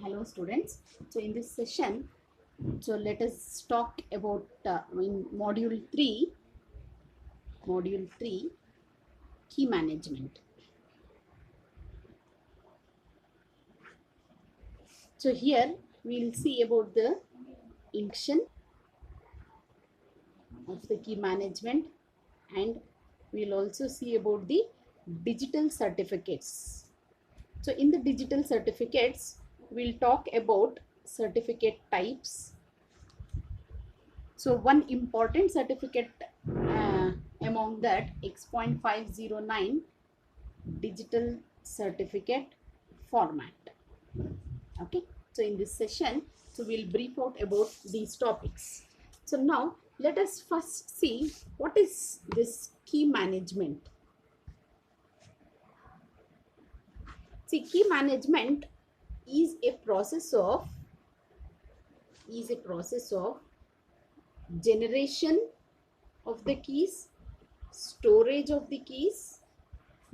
Hello students. So in this session, let us talk about in module 3 key management. So here we will see about the introduction of the key management, and we will also see about the digital certificates. So in the digital certificates, we will talk about certificate types. So one important certificate among that X.509 digital certificate format. Okay, so in this session, we'll brief out about these topics. So now let us first see what is this key management. See, key management is a process of generation of the keys, storage of the keys,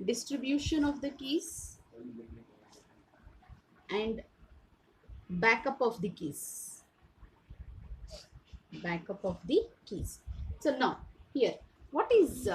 distribution of the keys, and backup of the keys. So now here, what is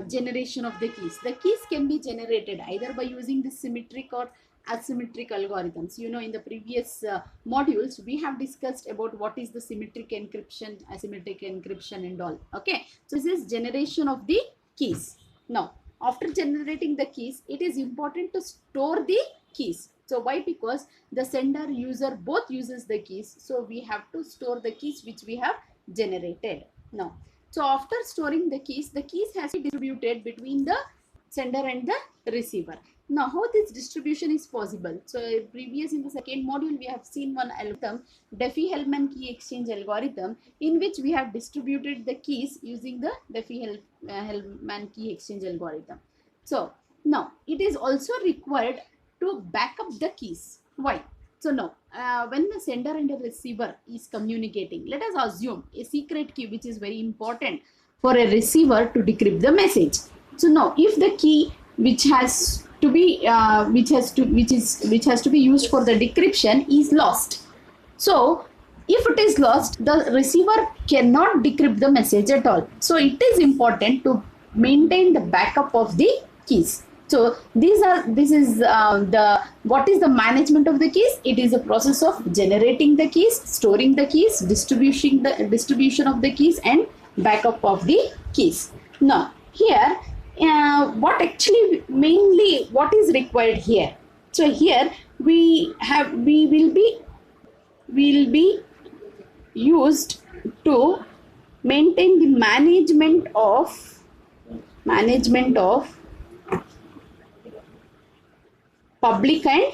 generation of the keys? The keys can be generated either by using the symmetric or asymmetric algorithms. You know, in the previous modules, we have discussed about what is the symmetric encryption, asymmetric encryption and all. Okay, so this is generation of the keys. Now, after generating the keys, it is important to store the keys. So why? Because the sender user both uses the keys. So we have to store the keys which we have generated. Now, so after storing the keys has to be distributed between the sender and the receiver. Now, how this distribution is possible? So previous in the second module, we have seen one algorithm, Diffie-Hellman key exchange algorithm, in which we have distributed the keys using the Diffie-Hellman key exchange algorithm. So now it is also required to back up the keys. Why? So now, when the sender and the receiver is communicating, let us assume a secret key which is very important for a receiver to decrypt the message. So now, if the key which has to be used for the decryption is lost, so if it is lost, the receiver cannot decrypt the message at all. So it is important to maintain the backup of the keys. So this is what is the management of the keys? It is a process of generating the keys, storing the keys, distribution of the keys, and backup of the keys. Now here, what is required here? So here we will be used to maintain the management of public and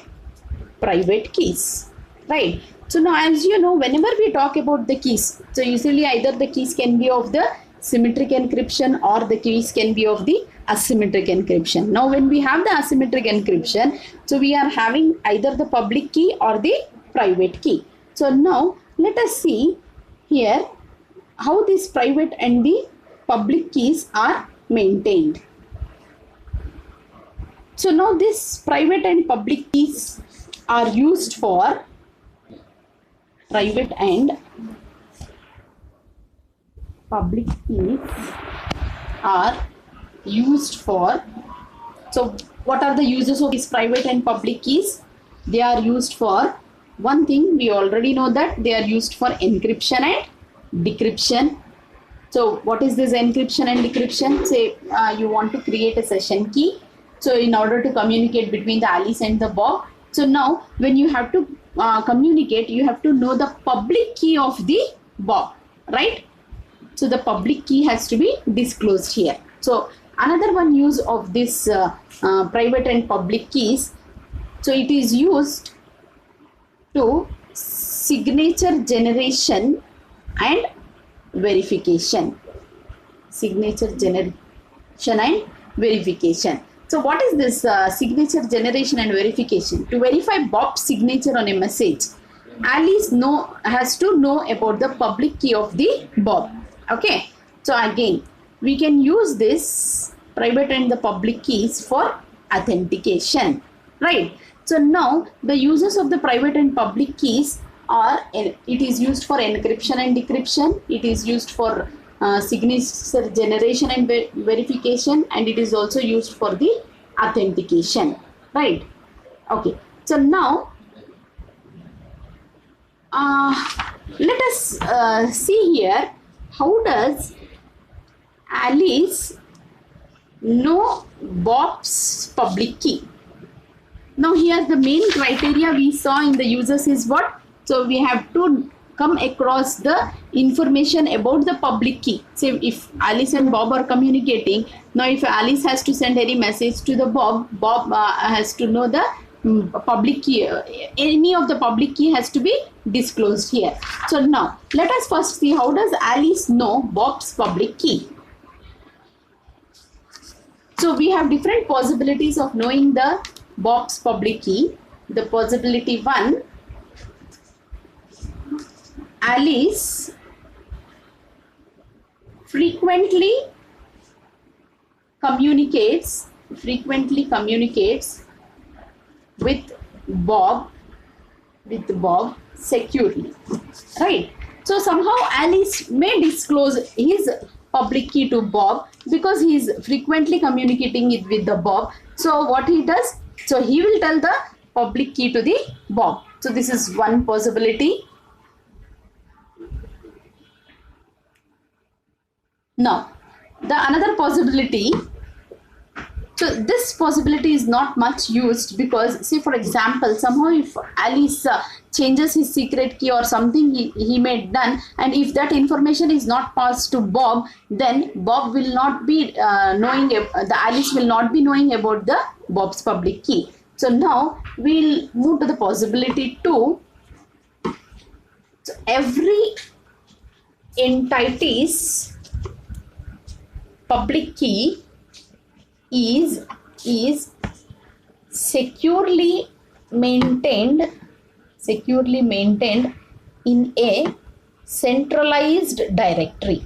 private keys, right? So now, as you know, whenever we talk about the keys, so usually either the keys can be of the symmetric encryption or the keys can be of the asymmetric encryption. Now, when we have the asymmetric encryption, so we are having either the public key or the private key. So now let us see here how this private and the public keys are maintained. So now this private and public keys are used for so what are the uses of these private and public keys? They are used for one thing, we already know that they are used for encryption and decryption. So what is this encryption and decryption? Say you want to create a session key. So in order to communicate between the Alice and the Bob, so now when you have to communicate, you have to know the public key of the Bob, right? So the public key has to be disclosed here. So another one use of this private and public keys, so it is used to signature generation and verification. So what is this signature generation and verification? To verify Bob's signature on a message, Alice has to know about the public key of the Bob. Okay, so again, we can use this private and the public keys for authentication, right? So now the uses of the private and public keys are, it is used for encryption and decryption, it is used for signature generation and verification, and it is also used for the authentication, right? Okay, so now let us see here, how does Alice know Bob's public key? Now here the main criteria we saw in the users is what? So we have to come across the information about the public key. Say if Alice and Bob are communicating, now if Alice has to send any message to the Bob, Bob has to know the public key. Any of the public key has to be disclosed here. So now let us first see, how does Alice know Bob's public key? So we have different possibilities of knowing the Bob's public key. The possibility 1, Alice frequently communicates with Bob securely, right? So somehow Alice may disclose his public key to Bob because he is frequently communicating it with the Bob. So what he does, so he will tell the public key to the Bob. So this is one possibility. Now the another possibility, so this possibility is not much used because, say for example, somehow if Alice changes his secret key or something he may done, and if that information is not passed to Bob, then Bob will not be knowing, the Alice will not be knowing about the Bob's public key. So now we'll move to the possibility 2. So every entity's public key is securely maintained in a centralized directory.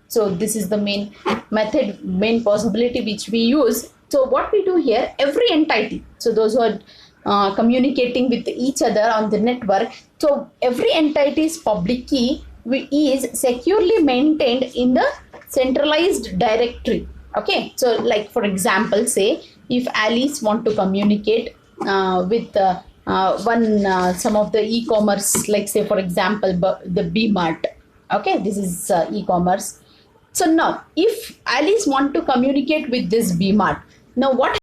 So this is the main possibility which we use. So what we do here, every entity, so those who are communicating with each other on the network, so every entity's public key is securely maintained in the centralized directory. Okay, so like for example, say if Alice want to communicate with some of the e-commerce, like say for example the B-Mart. Okay, this is e-commerce. So now if Alice want to communicate with this B-Mart, now what